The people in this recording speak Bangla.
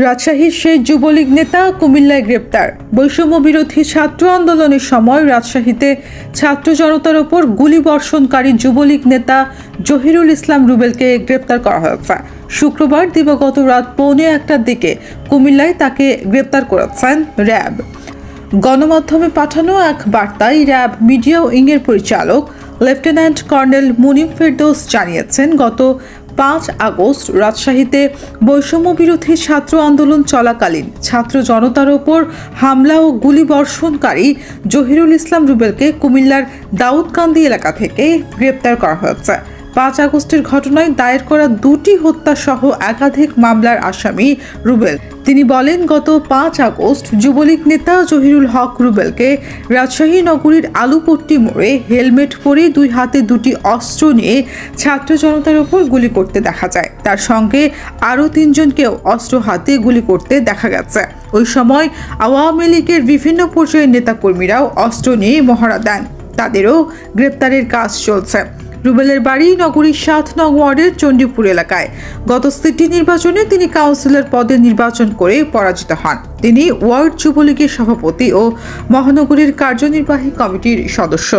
রাজশাহীর সেই যুবলীগ নেতা কুমিল্লায় গ্রেপ্তার। বৈষম্য বিরোধী ছাত্র আন্দোলনের সময় রাজশাহীতে ছাত্র জনতার ওপর গুলিবর্ষণকারী যুবলীগ নেতা জহিরুল ইসলাম রুবেলকে গ্রেপ্তার করা হয়েছে। শুক্রবার দিবাগত রাত 1:15টার দিকে কুমিল্লায় তাকে গ্রেপ্তার করেছেন র্যাব। গণমাধ্যমে পাঠানো এক বার্তায় র্যাব মিডিয়া উইংয়ের পরিচালক লেফটেন্যান্ট কর্নেল মুনিম ফেরদৌস জানিয়েছেন, গত 5 আগস্ট রাজশাহীতে বৈষম্য বিরোধী ছাত্র আন্দোলন চলাকালীন ছাত্র জনতার ওপর হামলা ও গুলিবর্ষণকারী জহিরুল ইসলাম রুবেলকে কুমিল্লার দাউদকান্দি এলাকা থেকে গ্রেপ্তার করা হয়েছে। 5 আগস্টের ঘটনায় দায়ের করা 2টি হত্যাসহ একাধিক মামলার আসামি রুবেল। তিনি বলেন, গত 5 আগস্ট যুবলীগ নেতা জহিরুল হক রুবেলকে রাজশাহী নগরীর আলুপট্টি মোড়ে হেলমেট পরে 2 হাতে 2টি অস্ত্র নিয়ে ছাত্র জনতার উপর গুলি করতে দেখা যায়। তার সঙ্গে আরও 3 জনকেও অস্ত্র হাতে গুলি করতে দেখা গেছে। ওই সময় আওয়ামী লীগের বিভিন্ন পর্যায়ের নেতাকর্মীরাও অস্ত্র নিয়ে মহড়া দেন। তাদেরও গ্রেপ্তারের কাজ চলছে। রুবেলের বাড়ি নগরীর 7 নং ওয়ার্ডের চণ্ডীপুর এলাকায়। গত সিটি নির্বাচনে তিনি কাউন্সিলর পদে নির্বাচন করে পরাজিত হন। তিনি ওয়ার্ড যুবলীগের সভাপতি ও মহানগরীর কার্যনির্বাহী কমিটির সদস্য।